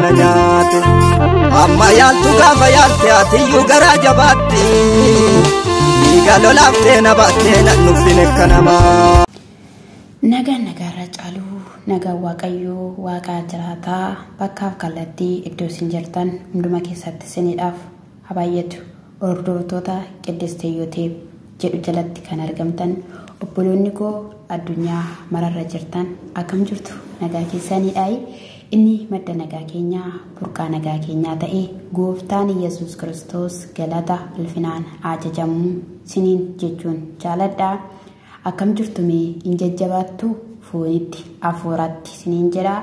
na nyaate amma yaaltu gaafa yaalte atiyyuu garaa jabaatti dhiiga lolaaftee na baattee nan nuffine kanamaa. Nagaan nagaarra caaluu nagaan waaqayyoo waaqaa jiraataa bakkaaf kallattii iddoo isin jirtan hunduma keessatti isiniidhaaf habaayyetu hordoftoota Qiddistee Yooteeb jedhu jalatti kan argamtan obboloonni koo addunyaa mararra jirtan akkam jirtu nagaa keessaniidhaayi. Inni madda nagaa keenyaa burqaa nagaa keenyaa ta'e gooftaan Yesuus Kiristoos galata ulfinaan ajajamu siniin jechuun jaaladhaa. Akkam jirtu mee hin jajjabaattu foonitti afuuratti siniin jira.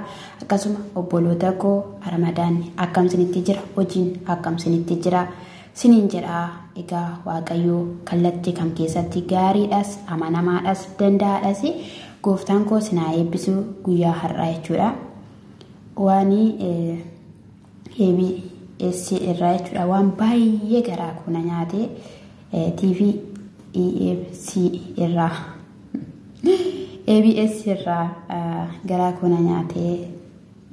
Akkasuma obboloota koo Ramadaan akkam sinitti jira, hojiin akkam sinitti jira siniin jedha. Egaa waaqayyoo kallattii kam keessatti gaariidhas amanamaadhas danda'aadhas gooftaan koo sinaa eebbisuu guyyaa har'aa jechuudha. Waani ABS irraa jechuudha waan baay'ee garaa kuna nyaate TV EFC irraa ABS irraa garaa kuna nyaate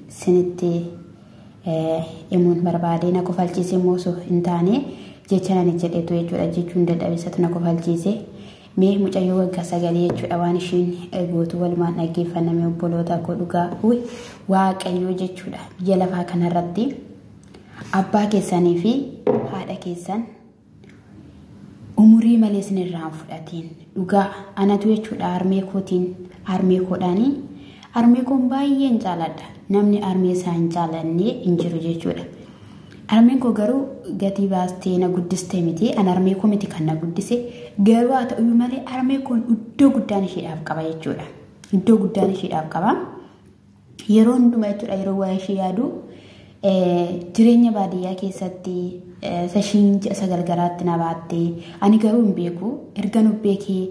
sinitti imuun barbaade na kofalchiise mooso hin taane jecha nani jedhetu jechuudha jechuun dadhabisatu na kofalchiise. Mee mucayyoo waggaa 9 jechuudha waan ishiin gootu walumaan dhaggeeffanname obboloota koo dhugaa waaqayyoo jechuudha biyya lafaa kanarratti abbaa keessanii fi haadha keessan umurii malee sinirraa fudhatiin dhugaa anatu jechuudha armee kootiin armee koodhaanii armee koon baay'een jaaladha namni armee isaa hin jaalanne hin jiru jechuudha. Armeen koo garuu gatii baastee na guddiste miti an armee koo miti kan na guddise garuu haa ta'u malee armee koon iddoo guddaan isheedhaaf qaba jechuudha. Iddoo guddaan isheedhaaf qaba yeroo hundumaa jechuudha yeroo waa'ee ishee yaadu jireenya baadiyyaa keessatti sashiin sagalgaraatti na baattee ani garuu hin beeku erga nu beekee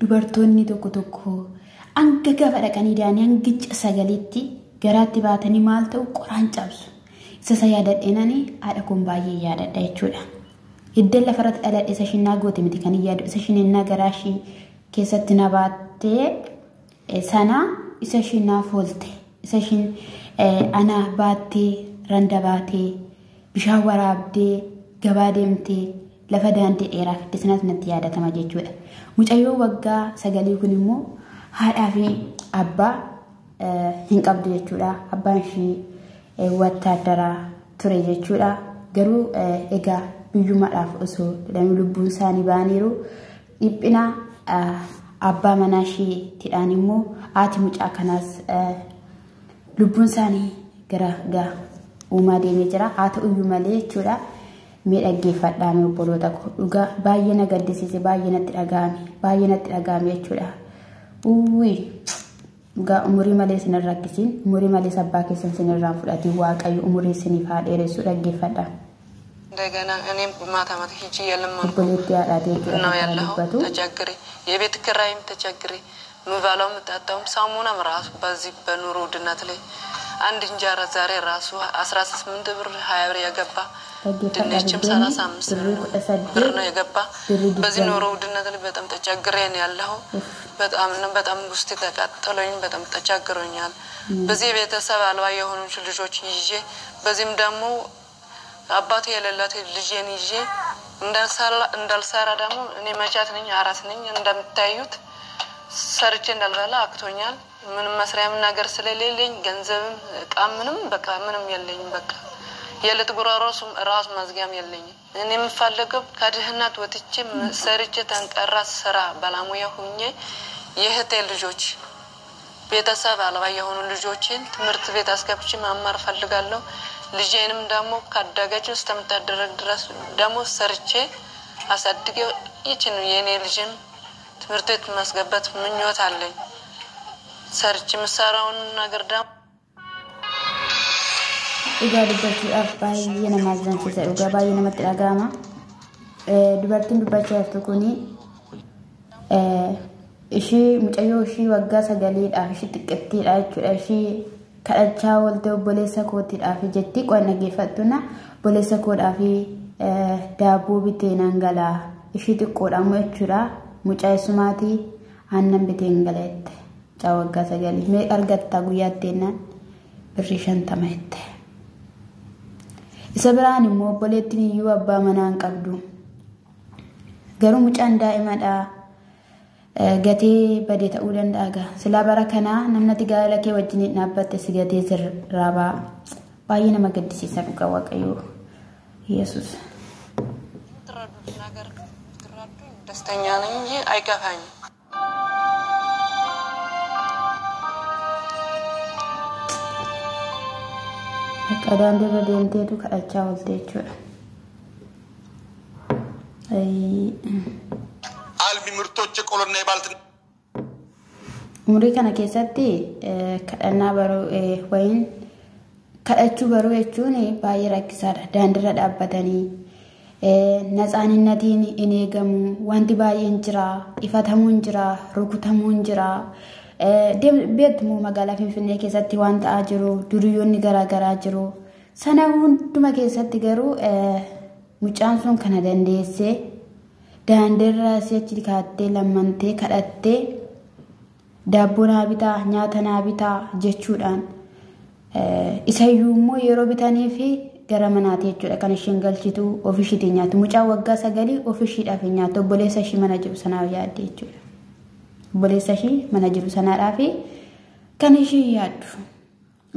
dubartoonni tokko tokko hanga gaafa dhaqanii daanii hangicha sagalitti garaatti baatanii maal ta'u qoraan cabsu. Isa yaadadheenani haadha kun baay'ee yaadadha jechuudha. Iddoo lafarratti dhaladhe sashiin naa goote miti kan yaadu sashiin naa garaashii keessatti na baattee sana isa shin naa foolte isa shin ana baattee randa baatee bishaan waraabdee gabaa deemtee lafa daandii dheeraa fidde sanas natti yaadatama jechuudha. Mucayyoo waggaa 9 kun immoo haadhaa fi abbaa hin qabdu jechuudha. Abbaan ishii wattaadara ture jechuudha. Garuu egaa biyyummaadhaaf osoo jedhamee lubbuun isaanii baaniiru dhiphina abbaa manaa isheetidhaan immoo haati mucaa kanaas lubbuun isaanii gara uumaa deemee jira. Haa ta'uyyuu malee jechuudha. Mee dhaggeeffadhaa mee obboloota koo dhugaa baay'ee na gaddisiise baay'ee natti dhagahame jechuudha. Dhugaa umurii malee sinirra rakkisiin umurii malee sabbaa keessan sinirraan fudhatiin waaqayyo umurii siniif haa dheeressu dhaggeeffadhaa. እንደገና እኔም ማታ ማታ ሂጂ ያለማን obbolooti yaadhaatee ነው ያለው ተቸግሬ የቤት ኪራይም ተቸግሬ ምባላው ምጣጣውም ሳሙናም ራሱ በዚህ በኑሮ ውድነት ላይ አንድ እንጀራ ዛሬ ራሱ 18 ብር 20 ብር ያገባ ድንችም 35 ብር ነው ያገባ። በዚህ ኑሮ ውድነት ላይ በጣም ተቸግሬ ነው ያለው። በጣም ውስጥ ተቃጠለኝ በጣም ተቸግሮኛል። በዚህ ቤተሰብ አልባ የሆኑ ልጆች ይዤ በዚህም ደግሞ አባቴ የሌላት ልጄን ይዤ እንዳልሰራ ደግሞ እኔ መቻት ነኝ አራስ ነኝ እንደምታዩት ሰርቼ እንዳልበላ አክቶኛል። ምንም መስሪያም ነገር ስለሌለኝ ገንዘብም ቃም ምንም በቃ ምንም የለኝም። በቃ የለት ጉራሮስም ራስ ማዝጋም የለኝም። እኔ የምፈልገው ከድህነት ወጥቼ ሰርቼ ተንቀራ ስራ ባለሙያ ሆኜ የህቴ ልጆች ቤተሰብ አልባ የሆኑ ልጆችን ትምህርት ቤት አስገብቼ ማማር ፈልጋለሁ። ልጄንም ደግሞ ካደገች እስከምታደርግ ድረስ ደግሞ ሰርቼ አሳድጌ ይችን የኔ ልጅም ትምህርት ቤት ማስገባት ምኞት አለኝ። ሰርቼ ምሳራውን ነገር ደግሞ egaa dubbachuudhaaf baay'ee nama ajaa'ibsiisa dhugaa baay'ee namatti dhagahama. Dubartiin dubbachaa jirtu kuni ishii mucayyoo ishii waggaa 9dhaaf ishii xiqqeettiidha jechuudha. Ishii kadhachaa walte obboleessa kootiidhaaf jetti qo'anna geeffattuna obboleessa koodhaaf daaboo bitee nan galaa ishii xiqqoodha jechuudha. Mucaa isumaatii aannan bitee hin galeette mucaa waggaa 9 mee argatta guyyaatti ennaan birrii 50 jette. isa biraan immoo obboleettiin iyyuu abbaa manaa hin qabdu garuu mucaan daa'imadha gatee badee ta'uu danda'a silaa bara kanaa namni gaala kee wajjin dhaabbatte si gatee sirraa baay'ee nama gaddisiisa dhugaa waaqayyoo ኢየሱስ ትራዱት ነገር ትራዱ ደስተኛ ነኝ እንጂ አይከፋኝም ቀዳንደ በደንቴቱ ከአቻው ወልቴቹ አይ አልሚ ምርቶች ቆሎና ይባልት ሙሪ ከነ ከሰቲ ከዳና በሩ ወይን ከአቹ በሩ እቹን ባይራክሳዳ ዳንድራ ዳበተኒ ነፃንነትን እኔገሙ ዋንቲ ባይን ጅራ ኢፋተሙን ጅራ ሩኩተሙን ጅራ ቤትሙ መጋላ ፊንፊኔ keessatti waan ta'aa jiru duriyyoonni garaa jiru sana hunduma keessatti garuu mucaan sun kana dandeessee daandirra si'achi kaattee lammantee kadhattee daabboo naa bitaa nyaata naa bitaa jechuudhaan isayyuu immoo yeroo bitanii fi gara manaati jechuudha kan isheen galchitu ofishiitiin nyaatu mucaa waggaa 9 ofishiidhaaf nyaatu obboleessa ishii mana jiru sanaa yaadde jechuudha obboleessa ishii mana jiru sanaadhaa fi kan ishii yaaddu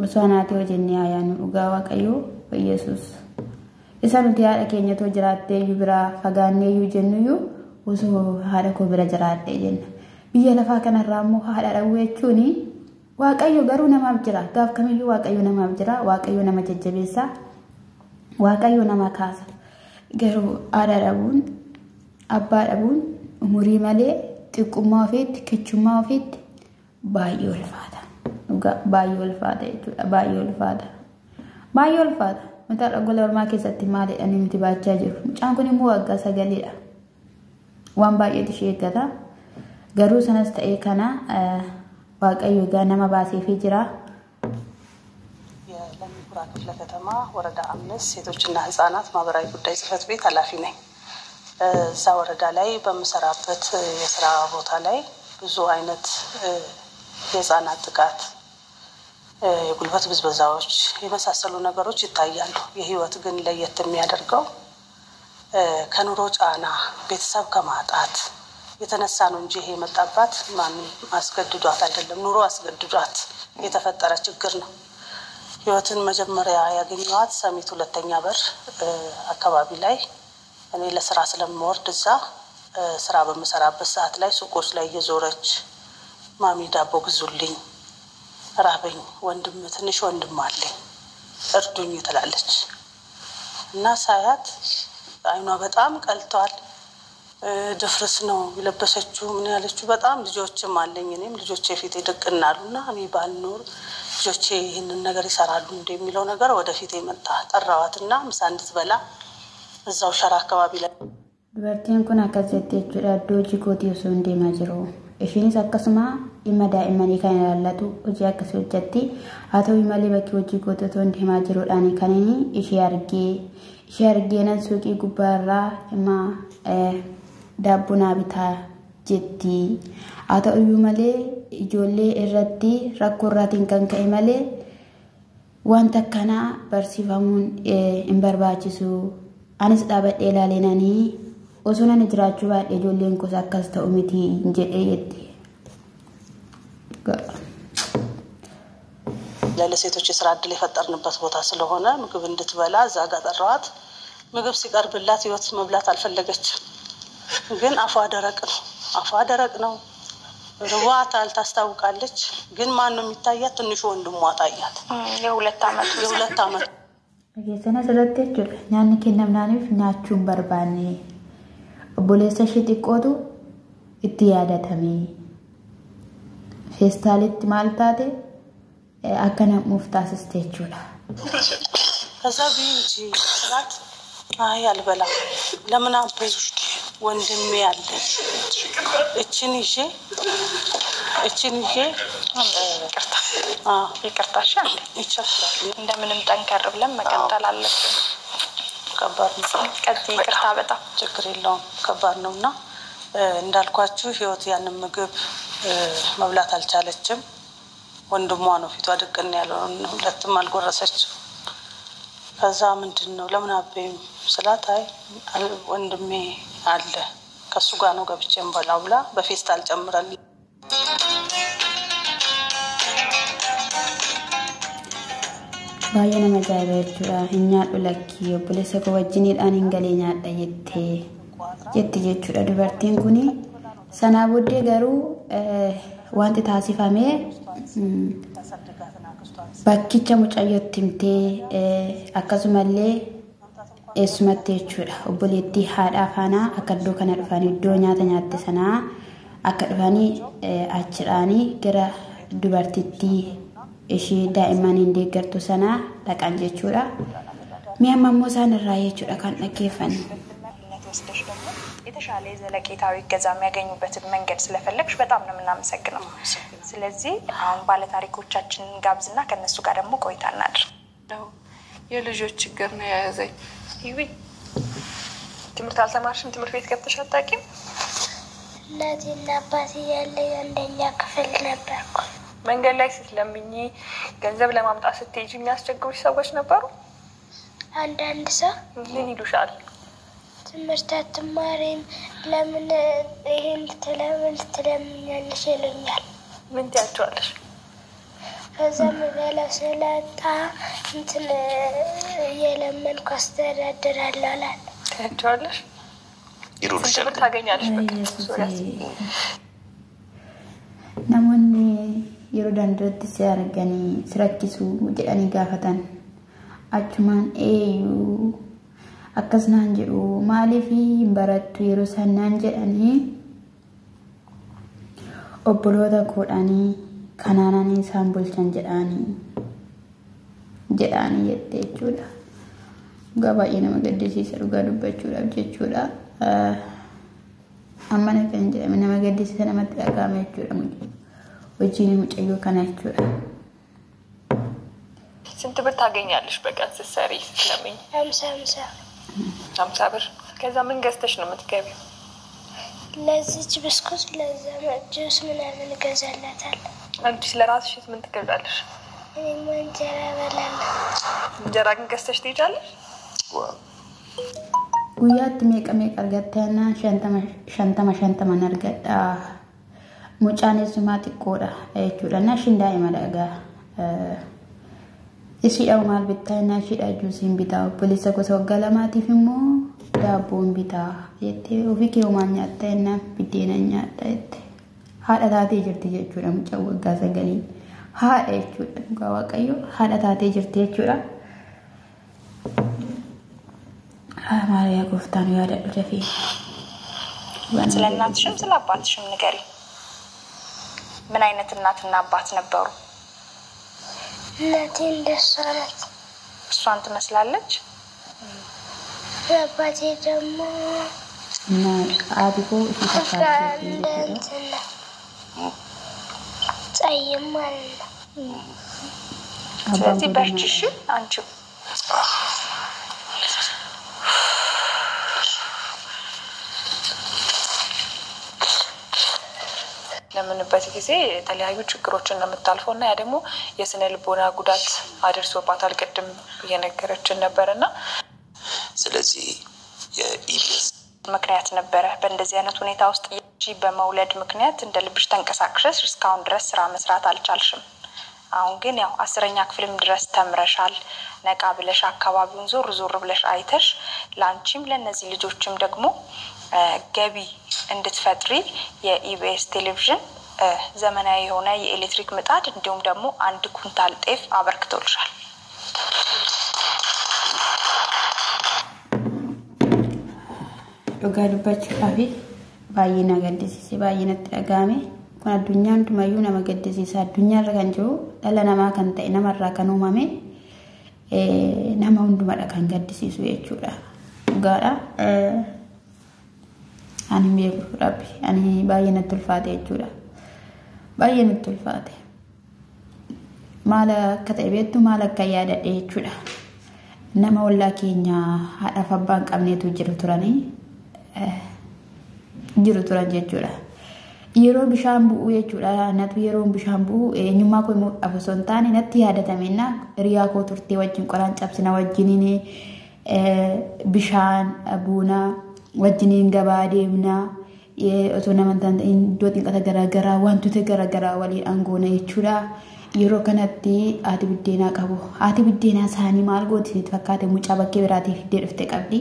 osoo anaati hojjennee ayyaanu dhugaa waaqayyoo Yesuus isa nuti haadha keenyatoo jiraattee iyyuu biraa fagaannee iyyuu jennuyyuu osoo haadha koo bira jiraattee jenna biyya lafaa kanarraa immoo haadha dhawwee jechuun waaqayyo garuu namaaf jira gaaf kamiyyuu waaqayyo namaaf jira waaqayyo nama jajjabeessa waaqayyo nama kaasa garuu haadha dhabuun abbaa dhabuun umurii malee xiqqummaa ofiitti kichummaa ofiitti baay'ee ulfaata baay'ee ulfaata jechuudha baay'ee ulfaata mata dhagola ormaa keessatti maalidhaan nuti baachaa jiru mucaan kun immoo waggaa 9dha waan baay'eetu ishee eeggata garuu sanas ta'ee kana waaqayyo gaa nama baaseefii jira የለሚኩራ ክፍለ ከተማ ወረዳ 5 ሴቶችና ህፃናት ማህበራዊ ጉዳይ ጽህፈት ቤት ኃላፊ ነኝ እዛ ወረዳ ላይ በመሰራበት የሥራ ቦታ ላይ ብዙ አይነት የህፃናት ጥቃት የጉልበት ብዝበዛዎች የመሳሰሉ ነገሮች ይታያሉ የህይወት ግን ለየት የሚያደርገው ከኑሮ ጫና ቤተሰብ ከማጣት የተነሳ ነው እንጂ ይሄ መጣባት ማንም አስገድዷት አይደለም ኑሮ አስገድዷት የተፈጠረ ችግር ነው ህይወትን መጀመሪያ ያገኘዋት ሰሚት ሁለተኛ በር አካባቢ ላይ እኔ ለስራ ስለምወርድ እዛ ስራ በመሰራበት ሰዓት ላይ ሱቆች ላይ እየዞረች ማሚ ዳቦ ግዙልኝ ራበኝ ወንድም ትንሽ ወንድም አለኝ እርዱኝ ትላለች እና ሳያት አይኗ በጣም ቀልቷል ድፍርስ ነው የለበሰችው ምን ያለችው በጣም ልጆችም አለኝ እኔም ልጆቼ ፊት ይደቅናሉና እኔ ባልኖር ልጆቼ ይሄንን ነገር ይሰራሉ እንደሚለው ነገር ወደፊት የመጣ ጠራዋትና ምሳ እንድትበላ እዛው ሸራ አካባቢ ላይ dubartiin kun akkasitti jechuudha hojii kootii osoo hin deemaa jiru isheenis akkasuma dhimma daa'immanii kan ilaallatu hojii akkasii hojjetti haa ta'u malee bakki hojii kootii osoo hin deemaa jiruudhaan kan inni ishee argee nan suuqii gubbaarraa dhimma daabboo naa bitaa jetti haa ta'u malee ijoollee irratti rakkoo irraatiin kan ka'e malee wanta akkanaa barsiifamuun hin barbaachisu anis dhaabadhee ilaaleenanii osoo nan jiraachuu baadhee ijoolleen kos akkas ta'u miti jedhee jetti ለሴቶች የሥራ ዕድል የፈጠርንበት ቦታ ስለሆነ ምግብ እንድትበላ እዛ ጋር ጠራዋት ምግብ ሲቀርብላት ህይወት መብላት አልፈለገችም ግን አፏ ደረቅ ነው ሩዋታል ታስታውቃለች ግን ማን ነው የሚታያት ትንሽ ወንድሟ ታያት የሁለት አመት Ageessana asirratti jechuudha nyaanni kennamnaaniif nyaachuun barbaanne obboleessa ishee xiqqootu itti yaadatamee feestaalitti maal taate akka namuuf taasiste jechuudha. ከዛ ቢንጂ ስራት አይ አልበላ ለምን አበይ ወንድሜ ያለ እቺን ይዤ ይቅርታሽ ይቻላል እንደምንም ጠንከር ብለን መቀጠል አለብን ከባድ ነው ቀጥይ ይቅርታ በጣም ችግር የለውም ከባድ ነውና እንዳልኳችሁ ህይወት ያንን ምግብ መብላት አልቻለችም ወንድሟ ነው ፊቷ ድቅን ያለው ሁለቱም አልጎረሰችም ከዛ ምንድነው ለምን አበይም ስላት አይ ወንድሜ አለ ከሱ ጋር ነው ገብቼ እንበላው ብላ በፌስታል ጨምራለች። ባየነ መጃበርቹራ እኛ ዱለኪ ኦቦሌሰ ኮ ወጅኒዳን እንገሌኛዳ የtti jechuudha dubartiin kun sana booddee garuu wanti taasifame bakkicha mucayyootti himtee akkasumallee eessumatti jechuudha obboleettii haadhaa faana akka iddoo kana dhufanii iddoo nyaata nyaatte sanaa akka dhufanii achidhaanii gara dubartittii ishee daa'imman deeggartu sanaa dhaqan jechuudha mi'a mammoo isaan irraa jechuudha kan dhaggeeffanne. የተሻለ ዘለቄታዊ ገዛ የሚያገኙበትን መንገድ ስለፈለግሽ በጣም ነው እናመሰግናለን። ስለዚህ አሁን ባለ ታሪኮቻችን ጋብዝና ከነሱ ጋር ደግሞ ቆይታ እናድር። የልጆች ችግር ነው ያዘኝ። ይዊ ትምህርት አልተማርሽም? ትምህርት ቤት ገብተሽ አታውቂም? እናቴና አባቴ ያለ አንደኛ ክፍል ነበርኩ። መንገድ ላይ ስትለምኚ ገንዘብ ለማምጣት ስትሄጂ የሚያስቸግሩሽ ሰዎች ነበሩ? አንዳንድ ሰው ምን ይሉሻል? ትምህርት አትማሪም ለምን ይሄን ትለምኛለሽ ይሉኛል። ምን ትያቸዋለሽ? ከዛ መጋላ ሰላጣ እንትን የለመንኩ አስተዳድራለሁ አላል ትያቸዋለሽ? ይሩልሻል ታገኛለሽ በቃ namoonni yeroo dandatti si arganii sirakkisu jedhanii gaafatan achumaan eeyyuu akkasnaan jedhu maaliifi barattu yeroo sanaan jedhanii obboloota koodhanii kanaananii isaan bulchan jedhanii jechuudha. Gabaay'ee nama gaddisiisa dhugaa dubbachuudhaaf jechuudha. Amma kan jedhame nama gaddisiisa namatti dhagahame jechuudha. Hojiin mucayyoo kana jechuudha. ስንት ብር ታገኛለሽ በቀን ስትሰሪ ስለምን? 50 ብር። ከዛ ምን ገዝተሽ ነው የምትገቢው? ለዚህ ብስኩት ለዛ ጁስ ምናምን ገዛላታለሁ። አንቺ ለራስሽ ምን ትገዛለሽ? እኔ እንጀራ እበላለሁ። እንጀራ ግን ገዝተሽ ትሄጃለሽ? guyyaatti meeqa argattana shantama argadha mucaanesuma xiqqoodha jechuudha na shindaa'ima dhagaa ishiidha maal bittaana ishiidha juusiin bitaa obboleessa gosa waggaa lamaatiif immoo daabboon bitaa jettee ofii kee uumaan nyaatta ennaa biddeena nyaadha jette haadha taatee jirti jechuudha mucaa waggaa 9 haadha jechuudha dhugaa waaqayyo haadha taatee jirti jechuudha. ማሪያ ጎፍታን ያደል ጀፊ ስለናትሽም ስለአባትሽም ንገሪ። ምን አይነት እናትና አባት ነበሩ? እናቴ እንደሷ ናት። እሷን ትመስላለች? አባቴ ደግሞ እና አዲኮ ይፈታል ጸይም ማለት ነው። ስለዚህ በርቺሽ አንቺ ለምንበት ጊዜ የተለያዩ ችግሮችን እንደምታልፈውና ያ ደግሞ የስነ ልቦና ጉዳት አድርሶባታል ቅድም እየነገረችን ነበርና ስለዚህ የኢቢኤስ ምክንያት ነበረ በእንደዚህ አይነት ሁኔታ ውስጥ እቺ በመውለድ ምክንያት እንደ ልብሽ ተንቀሳቅሰሽ እስካሁን ድረስ ስራ መስራት አልቻልሽም። አሁን ግን ያው 10ኛ ክፍልም ድረስ ተምረሻል። ነቃ ብለሽ አካባቢውን ዞር ብለሽ አይተሽ ላንቺም ለነዚህ ልጆችም ደግሞ ገቢ እንድትፈጥሪ የኢቢኤስ ቴሌቪዥን ዘመናዊ የሆነ የኤሌክትሪክ ምጣድ እንዲሁም ደግሞ 1 ኩንታል ጤፍ አበርክቶልሻል። ዶጋዱባች ካፊ ባይና ገድሲሲ ባይነት ተጋሜ ኩን አዱኛን ዱማዩ ነማ ገድሲሳ አዱኛ ረጋንጆ ለለናማ ከንተ ነማራ ከኖማሜ ነማ ሁንዱማ ደካን ገድሲሱ የቹዳ ጋራ ani beeku rabbi ani baay'ee natti ulfaate jechuudha baay'ee natti ulfaate maala akka ta'e beektu maala akka yaadadhe jechuudha nama ollaa keenya haadha fi abbaan qabneetu jiru turan jechuudha yeroo bishaan bu'u jechuudha natu yeroo bishaan bu'u eenyummaa koo immoo afosoo taane natti yaadatameenna riyaa koo turtee wajjin qoraan cabsina wajjiniin bishaan buuna wajjiniin gabaa deemna osoo nama ta'an iddoo xiqqata garaagaraa wantoota garaagaraa waliin aangoona jechuudha yeroo kanatti haati biddeenaa qabu haati biddeenaa isaanii maal gooti fakkaate mucaa bakkee biraatiif fiddee dhufte qabdi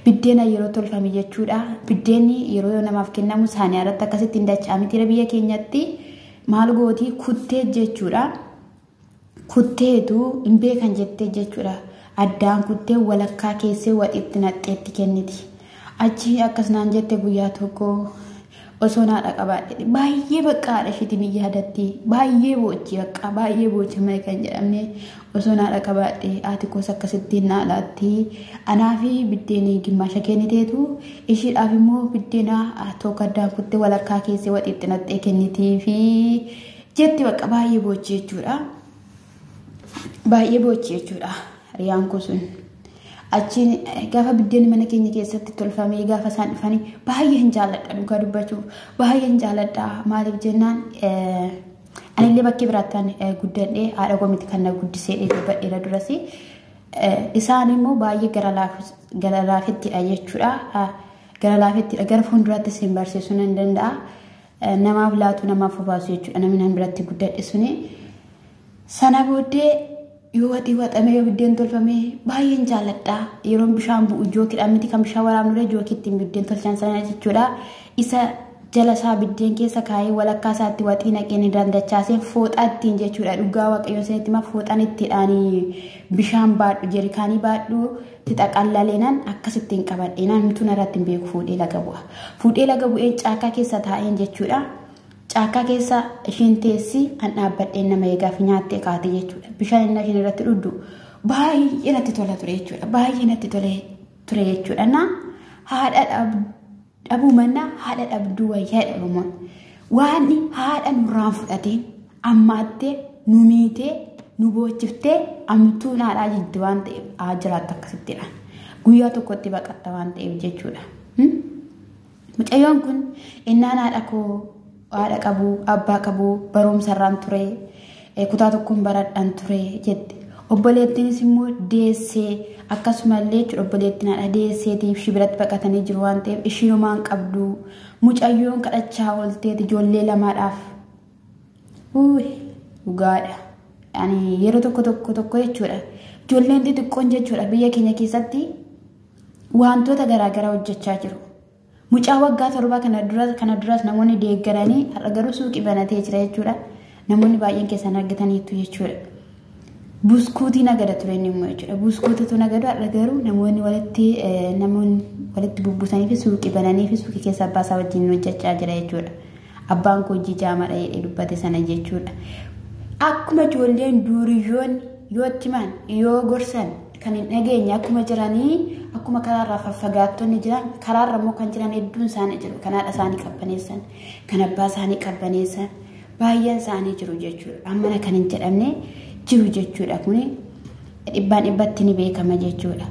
biddeena yeroo tolfame jechuudha biddeenni yeroo namaaf kennamu isaanii irratti akkasitti hin dacha'amiti biyya keenyatti maal gooti kuttee jechuudha kutteetu hin beekan jettee jechuudha addaan kuttee walakkaa keessee waxitti naqxeetti kenniti achi akkasnaan jette guyyaa tokko osoo naadha qabaadhe baay'ee baqqaadha shitiin yaadatti baay'ee boochi bakka baay'ee boochi mee kan jedhamne osoo naadha qabaadhe haati koos akkasitti naadhaatti anaa fi biddeenii gimmaasha kenniteetu ishiidhaaf immoo biddeena tokko addaan kuttee walakkaa keessee waxitti naqxee kennitii fi jetti bakka baay'ee boochi jechuudha baay'ee boochi jechuudha riyaan kusun achiin gaafa biddeen mana keenya keessatti tolfamee gaafa isaan dhufanii baay'ee hin jaalladha dhugaa dubbachuuf baay'ee hin jaalladha maaliif jennaan anillee bakkee biraattaan guddadhee haadha koo miti kan na guddisee dheeraa durasi isaan immoo baay'ee gara laafettidha jechuudha gara laafettidha gara fuulduraatti isin barsiisuu nan danda'a namaaf laatu namaaf obaasu jechuudha namni nan biratti guddadhe suni sana booddee yoo waxii waxamee yoo biddeen tolfamee baay'een jaalladha yeroo bishaan bu'u jookiidhaan miti kan bishaan waraabnudha jookiitti biddeen tolchan sana jechuudha isa jala isaa biddeen keessa kaayee walakkaa isaatti waxii naqeen dandachaasee fooxaa ittiin jechuudha dhugaa waaqayyoon sanitti ma fooxaan ittidhaanii bishaan baadhu jerikaanii baadhu tixaqallaleenan akkasittiin qabadheenaan mituun irratti hin beeku fuudhee laga bu'ee caakkaa keessa taa'een jechuudha caakkaa keessa ishiin teessi an dhaabbadheen nama eegaaf nyaattee kaate jechuudha bishaan inni ishiin irratti dhudhu baay'ee natti tola ture jechuudha baay'ee natti ture jechuudha na haadha dhabuu manna haadha dhabduu wayyaa dhabumaan waan haadha nurraan fudhateen ammaattee nu miitee nu boochiftee amtuu naadhaa jiddu waan ta'eef jiraattu akkasittidha guyyaa tokkotti baqatta waan ta'eef jechuudha mucayyoon kun innaan haadha koo haadha qabu abbaa qabu barumsarraan ture kutaa tokkoon baradhaan ture jette obboleettiinis immoo deessee akkasumallee obboleettiin haadha deesseetiif ishii biratti baqatanii jiru waan ta'eef ishiinumaan qabdu mucayyoon kadhachaa oolteeti ijoollee lamaadhaaf dhugaadha yeroo tokko jechuudha ijoolleen xixiqqoon jechuudha biyya keenya keessatti wantoota garaagaraa hojjechaa jiru. Mucaa waggaa 7 kana duras namoonni deeggaranii har'a garuu suuqii banatee jira jechuudha. Namoonni baay'een keessan argitaniitu jechuudha. Buskuutii nagada ture inni immoo jechuudha. Buskuutiitu nagadu har'a garuu namoonni walitti bubbusanii fi suuqii bananii fi suuqii keessa abbaa isaa wajjin hojjechaa jira jechuudha. Abbaan koo hojii jaamaadha jedhee dubbate sana jechuudha. Akkuma ijoolleen duuriyyoon yoo timan yoo gorsan kan hin dhageenye akkuma jiranii akkuma karaarraa faffagaattonni jiran karaarra immoo kan jiran hedduun isaanii jiru kan haadha isaanii qabbaneessan kan abbaa isaanii qabbaneessan baay'een isaanii jiru jechuudha ammana kan hin jedhamne jiru jechuudha kuni dhibbaan dhibbatti ni beekama jechuudha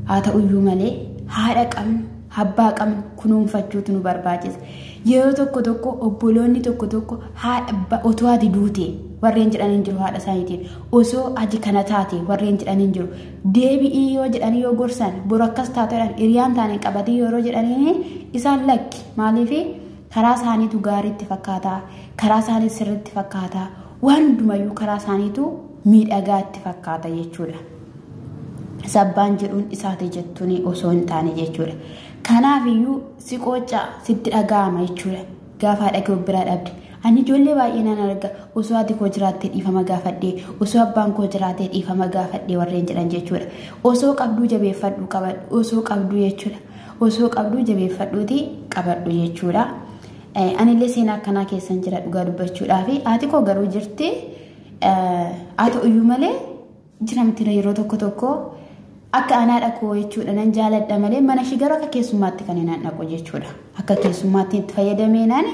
haa ta'uyyuu malee haadha qabnu abbaa qabnu kunuunfachuutu nu barbaachisa yeroo tokko obboloonni tokko haadha otoo ati duute warreen jedhaniin jiru haadha isaaniitiin osoo aji kana taate warreen jedhaniin jiru deebi'ii yoo jedhanii yoo gorsan boru akkas taatuudhaan hiriyaan taane qabatii yeroo jedhanii isaan lakki maaliif karaa isaaniitu gaariitti fakkaata karaa isaanii sirriitti fakkaata waan hundumayyuu karaa isaaniitu miidhagaatti fakkaata jechuudha. Sabbaan jedhuun isaati jettuun osoo hin taane jechuudha. Kanaafiyyuu si qoocaa sitti dhaga'ama jechuudha. Gaafa haadha kee biraa dhabde. Ani ijoollee baay'ee nan arga osoo ati koo jiraattee dhiifama gaafadhee osoo abbaan koo jiraatee dhiifama gaafadhee warreen jedhan jechuudha. Osoo qabduu jabeeffadhu qabadhu osoo qabduu jechuudha. Osoo qabduu jabeeffadhuuti qabadhu jechuudha. Anillee seenaa akkanaa keessan jira dhugaa dubbachuudhaa fi haati koo garuu jirti haa ta'uyyuu malee jiramti yeroo tokko akka anaadha koo jechuudha nan jaaladha malee mana ishii garuu akka keessummaatti kan hin dhaqu jechuudha. Akka keessummaatti itti fayyadamee naan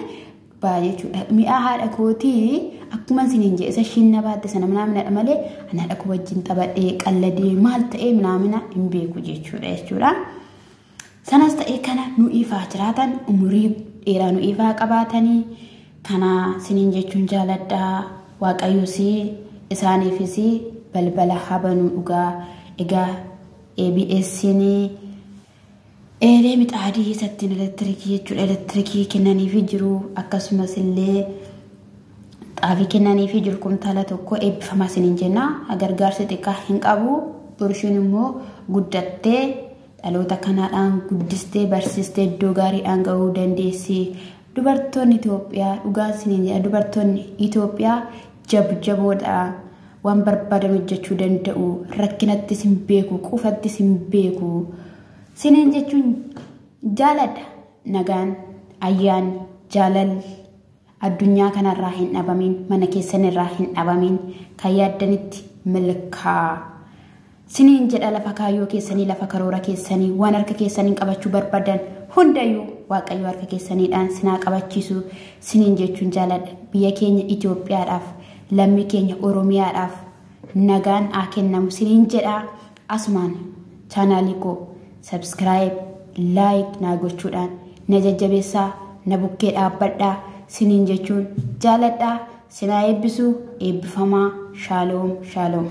baay'ee jechuudha. Mi'a haadha kootii akkuma isiniin jedhe isa shinna baatte sana minaaminadha malee anaadha koo wajjin taphadhee qalladee maal ta'ee minaamina hin beeku jechuudha. Sanas ta'ee kana nu ifaa jiraatan umurii dheeraanu ifaa qabaatanii kana siniin jechuun jaaladha waaqayyoos isaaniifis balbala habanuu dhugaa egaa ABS'n eelee mixaadii sattiin elektirikii jechuudha elektirikii kennaniifi jiru akkasumas illee xaafii kennaniifi jiru kumtaala tokko eebbifamaa siniin jenna gargaarsa xiqqaa hin qabu burshiin immoo guddattee dhaloota kanaadhaan guddistee barsiistee iddoo gaariidhaan gahuu dandeessi dubartoonni Itoophiyaa dhugaa siniin jedha dubartoonni Itoophiyaa jabjaboodha waan barbaadan hojjechuu danda'u rakkinattis hin beeku qufattis hin beeku siniin jechuun jaaladha nagaan ayyaan jaalal addunyaa kanarraa hin dhabamin mana keessanirraa hin dhabamin kan yaaddanitti milkaa siniin jedha lafa kaayyoo keessanii lafa karoora keessanii waan harka keessaniin qabachuu barbaadan hundayyuu waaqayyo harka keessaniidhaan sinaa qabachiisu siniin jechuun jaaladha biyya keenya Itoophiyaadhaaf lammii keenya Oromiyaadhaaf nagaan haa kennamu siniin jedha asumaan chaanaalii koo subscribe like naa gochuudhaan na jajjabeessaa na bukkee dhaabbadhaa siniin jechuun jaaladha sinaa eebbisu eebbifamaa shaaloom shaaloom